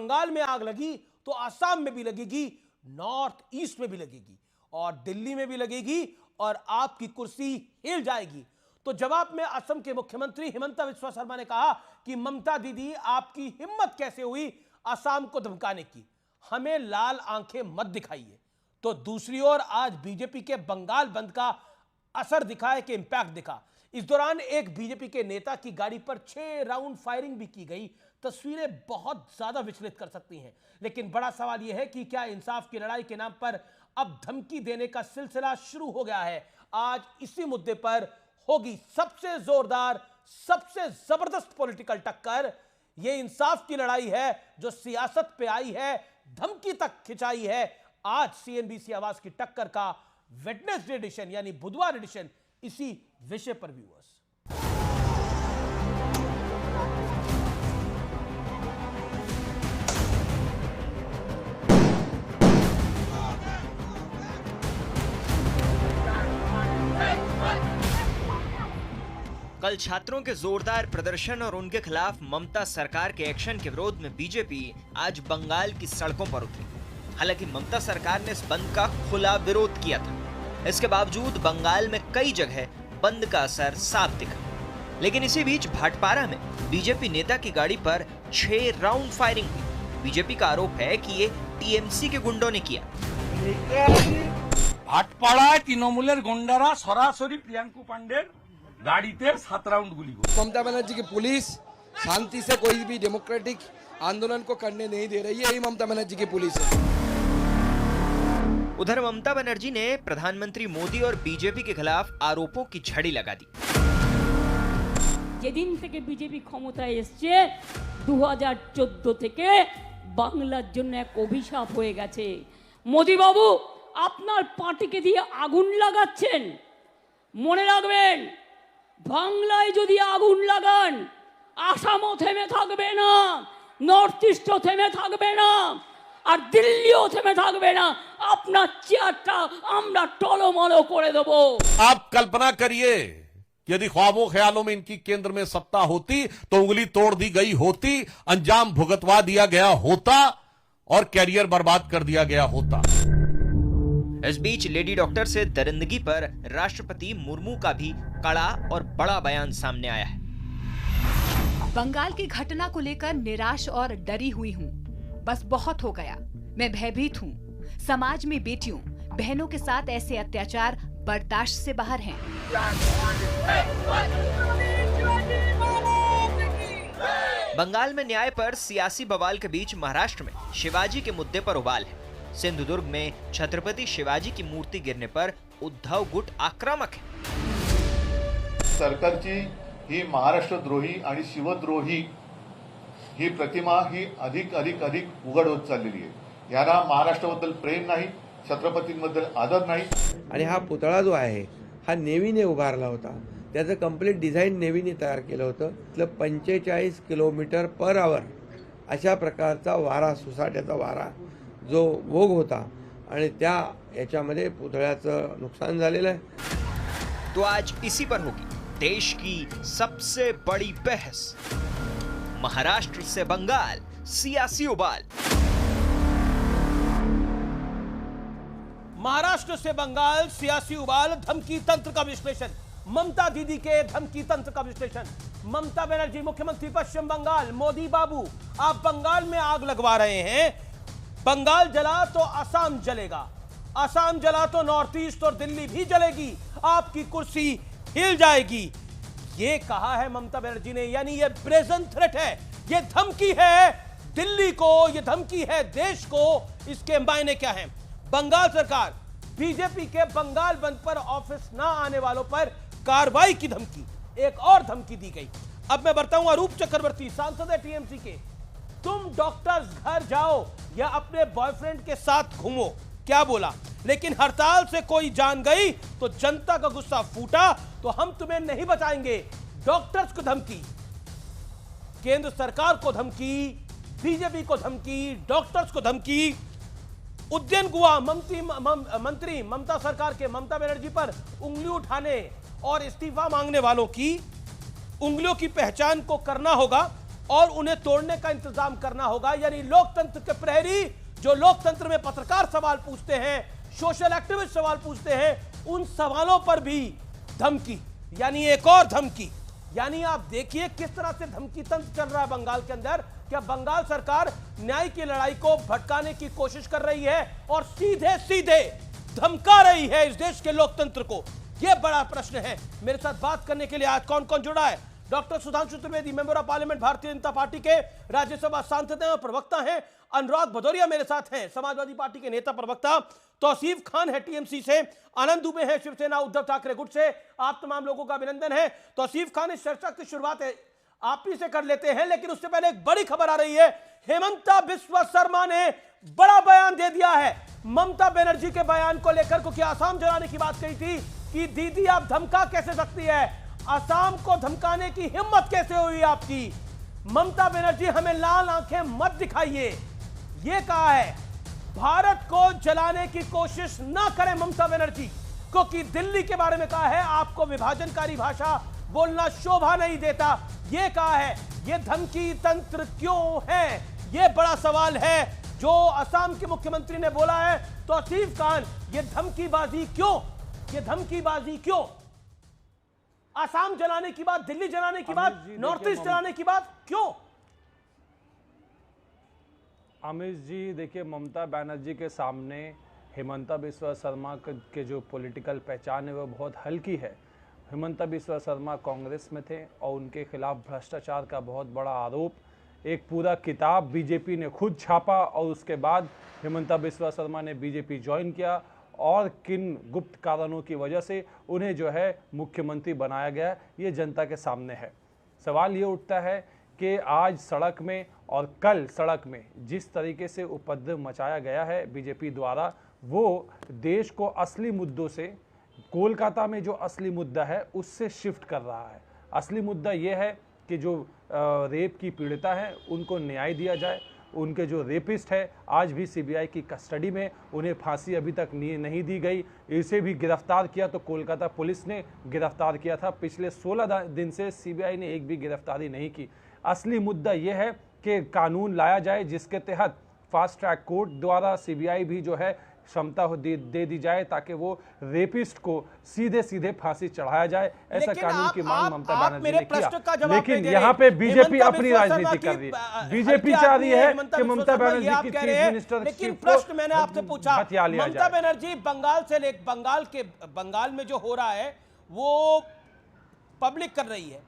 बंगाल में आग लगी तो असम में भी लगेगी, नॉर्थ ईस्ट में भी लगेगी और दिल्ली में भी लगेगी और आपकी कुर्सी हिल जाएगी। तो जवाब में असम के मुख्यमंत्री हिमंता बिस्वा शर्मा ने कहा कि ममता दीदी, आपकी हिम्मत कैसे हुई असम को धमकाने की, हमें लाल आंखें मत दिखाइए। तो दूसरी ओर आज बीजेपी के बंगाल बंद का असर दिखा है कि इंपैक्ट दिखा। इस दौरान एक बीजेपी के नेता की गाड़ी पर 6 राउंड फायरिंग भी की गई। तस्वीरें बहुत ज्यादा विचलित कर सकती हैं, लेकिन बड़ा सवाल यह है कि क्या इंसाफ की लड़ाई के नाम पर अब धमकी देने का सिलसिला शुरू हो गया है। आज इसी मुद्दे पर होगी सबसे जोरदार, सबसे जबरदस्त पॉलिटिकल टक्कर। यह इंसाफ की लड़ाई है जो सियासत पे आई है, धमकी तक खिंचाई है। आज सीएनबीसी आवाज की टक्कर का वेडनेसडे एडिशन यानी बुधवार एडिशन इसी विषय पर व्यूअर्स। कल छात्रों के जोरदार प्रदर्शन और उनके खिलाफ ममता सरकार के एक्शन के विरोध में बीजेपी आज बंगाल की सड़कों पर उतरी। हालांकि ममता सरकार ने इस बंद का खुला विरोध किया था। इसके बावजूद बंगाल में कई जगह बंद का असर साफ दिखा। लेकिन इसी बीच भाटपारा में बीजेपी नेता की गाड़ी पर 6 राउंड फायरिंग हुई। बीजेपी का आरोप है कि ये टीएमसी के गुंडों ने किया। भाटपाड़ाয় তৃণমূলের गुंडारा सरासरि प्रियंकू पांडेर गाड़ीते 7 राउंड गुली को। ममता बनर्जी की पुलिस शांति से कोई भी डेमोक्रेटिक आंदोलन को करने नहीं दे रही है। यही ममता बनर्जी की पुलिस है। उधर ममता बनर्जी ने प्रधानमंत्री मोदी और बीजेपी के खिलाफ आरोपों की झड़ी लगा दी। যেদিন থেকে বিজেপি ক্ষমতায় এসছে 2014 থেকে বাংলার জন্য এক অভিশাপ হয়ে গেছে। মোদি বাবু, আপনার পার্টিকে দিয়ে আগুন লাগাচ্ছেন। মনে রাখবেন, বাংলায় যদি আগুন লাগান আসামও থেমে থাকবে না, নর্থ ইস্টও থেমে থাকবে না, আর দিল্লিও থেমে থাকবে না। আপনার চেয়ারটা আমরা টলমল করে দেব। आप कल्पना करिए, यदि ख्वाबों ख्यालों में इनकी केंद्र में सत्ता होती तो उंगली तोड़ दी गई होती, अंजाम भुगतवा दिया गया होता और कैरियर बर्बाद कर दिया गया होता। इस बीच लेडी डॉक्टर से दरिंदगी पर राष्ट्रपति मुर्मू का भी कड़ा और बड़ा बयान सामने आया है। बंगाल की घटना को लेकर निराश और डरी हुई हूँ। बस बहुत हो गया। मैं भयभीत हूँ। समाज में बेटियों बहनों के साथ ऐसे अत्याचार बर्दाश्त से बाहर हैं। बंगाल में न्याय पर सियासी बवाल के बीच महाराष्ट्र में शिवाजी के मुद्दे पर उबाल है। सिंधुदुर्ग में छत्रपति शिवाजी की मूर्ति गिरने पर उद्धव गुट आक्रामक है। सरकारची ही महाराष्ट्रद्रोही आणि शिवद्रोही ही प्रतिमा ही अधिक अधिक अधिक उघड होत चाललेली आहे। याला महाराष्ट्राबद्दल प्रेम नाही, छत्रपतींबद्दल आदर नाही। आणि हा पुतळा जो आहे हा नेव्हीने उभारला होता। त्याचं कंप्लीट डिझाईन नेव्हीने तयार केलं होतं। मतलब 45 किलोमीटर पर आवर अशा प्रकारचा वारा, सुसाट्याचा वारा जो भोग होता आणि त्या याच्यामध्ये पुतळ्याचं नुकसान झालेलं आहे। तो आज इसी पर होगी देश की सबसे बड़ी बहस। महाराष्ट्र से बंगाल, सियासी उबाल। महाराष्ट्र से बंगाल, सियासी उबाल, धमकी तंत्र का विश्लेषण। ममता दीदी के धमकी तंत्र का विश्लेषण। ममता बनर्जी मुख्यमंत्री पश्चिम बंगाल, मोदी बाबू आप बंगाल में आग लगवा रहे हैं। बंगाल जला तो असम जलेगा, असम जला तो नॉर्थ ईस्ट और दिल्ली भी जलेगी, आपकी कुर्सी हिल जाएगी। ये कहा है ममता बनर्जी ने, यानी ये ब्रेजन थ्रेट है, ये धमकी है दिल्ली को, ये धमकी है देश को। इसके मायने क्या हैं? बंगाल सरकार, बीजेपी के बंगाल बंद पर ऑफिस ना आने वालों पर कार्रवाई की धमकी। एक और धमकी दी गई। अब मैं बढ़ता हूं अरूप चक्रवर्ती, सांसद है टीएमसी के। तुम डॉक्टर्स घर जाओ या अपने बॉयफ्रेंड के साथ घूमो, क्या बोला? लेकिन हड़ताल से कोई जान गई तो जनता का गुस्सा फूटा, तो हम तुम्हें नहीं बचाएंगे। डॉक्टर्स को धमकी, केंद्र सरकार को धमकी, बीजेपी को धमकी, डॉक्टर्स को धमकी। उज्जैन गुआ मंत्री ममता सरकार के ममता बनर्जी पर उंगली उठाने और इस्तीफा मांगने वालों की उंगलियों की पहचान को करना होगा। और उन्हें तोड़ने का इंतजाम करना होगा। यानी लोकतंत्र के प्रहरी जो लोकतंत्र में पत्रकार सवाल पूछते हैं, सोशल एक्टिविस्ट सवाल पूछते हैं, उन सवालों पर भी धमकी, यानी एक और धमकी। यानी आप देखिए किस तरह से धमकी तंत्र चल रहा है बंगाल के अंदर। क्या बंगाल सरकार न्याय की लड़ाई को भटकाने की कोशिश कर रही है और सीधे सीधे धमका रही है इस देश के लोकतंत्र को? यह बड़ा प्रश्न है। मेरे साथ बात करने के लिए आज कौन कौन जुड़ा है? Doctor Sudhanshu Trivedi, member of parliament, Bharatiya Janata party के राज्यसभा सांसद हैं और प्रवक्ता हैं। अनुराग भदौरिया मेरे साथ हैं, समाजवादी पार्टी के नेता प्रवक्ता। तौसीफ खान है टीएमसी से। आनंद दुबे है शिवसेना उद्धव ठाकरे गुट से। आप तमाम लोगों का अभिनंदन है। तौसीफ खान, इस चर्चा की शुरुआत है आप ही से कर लेते हैं, लेकिन उससे पहले एक बड़ी खबर आ रही है। हेमंता बिस्वा शर्मा ने बड़ा बयान दे दिया है। ममता बनर्जी के बयान को लेकर को क्या असम जलाने की बात कही थी कि दीदी आप धमका कैसे सकती है, असम को धमकाने की हिम्मत कैसे हुई आपकी? ममता बनर्जी हमें लाल आंखें मत दिखाइए, ये कहा है। भारत को जलाने की कोशिश ना करें ममता बनर्जी, क्योंकि दिल्ली के बारे में कहा है आपको विभाजनकारी भाषा बोलना शोभा नहीं देता, ये कहा है। ये धमकी तंत्र क्यों है, ये बड़ा सवाल है जो असम के मुख्यमंत्री ने बोला है। तौसीफ खान, ये धमकीबाजी क्यों, ये धमकीबाजी क्यों? असम जलाने की बात, दिल्ली जलाने की बात, नॉर्थ ईस्ट जलाने की बात क्यों? अमित जी, देखिए, ममता बनर्जी के सामने हेमंता बिस्वा शर्मा के जो पॉलिटिकल पहचान है वो बहुत हल्की है। हेमंता बिस्वा शर्मा कांग्रेस में थे और उनके खिलाफ भ्रष्टाचार का बहुत बड़ा आरोप, एक पूरा किताब बीजेपी ने खुद छापा और उसके बाद हेमंता बिस्वा शर्मा ने बीजेपी ज्वाइन किया और किन गुप्त कारणों की वजह से उन्हें जो है मुख्यमंत्री बनाया गया, ये जनता के सामने है। सवाल ये उठता है कि आज सड़क में और कल सड़क में जिस तरीके से उपद्रव मचाया गया है बीजेपी द्वारा, वो देश को असली मुद्दों से, कोलकाता में जो असली मुद्दा है उससे शिफ्ट कर रहा है। असली मुद्दा ये है कि जो रेप की पीड़िता है उनको न्याय दिया जाए। उनके जो रेपिस्ट है आज भी सीबीआई की कस्टडी में, उन्हें फांसी अभी तक नहीं दी गई। इसे भी गिरफ्तार किया तो कोलकाता पुलिस ने गिरफ्तार किया था। पिछले 16 दिन से सीबीआई ने एक भी गिरफ्तारी नहीं की। असली मुद्दा यह है कि कानून लाया जाए जिसके तहत फास्ट ट्रैक कोर्ट द्वारा सीबीआई भी जो है क्षमता दे दी जाए ताकि वो रेपिस्ट को सीधे सीधे फांसी चढ़ाया जाए। ऐसा कानून की मांग ममता बनर्जी ने किया, लेकिन यहाँ पे बीजेपी अपनी राजनीति कर रही है। बीजेपी चाह रही है कि ममता बनर्जी की चीफ मिनिस्टर, लेकिन प्रश्न मैंने आपसे पूछा, ममता बनर्जी बंगाल में जो हो रहा है वो पब्लिक कर रही है,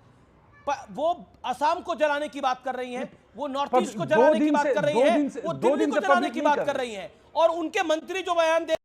वो असम को जलाने की बात कर रही हैं, वो नॉर्थ ईस्ट को जलाने की बात कर रही है, वो दिल्ली को जलाने की बात कर रही हैं, और उनके मंत्री जो बयान दे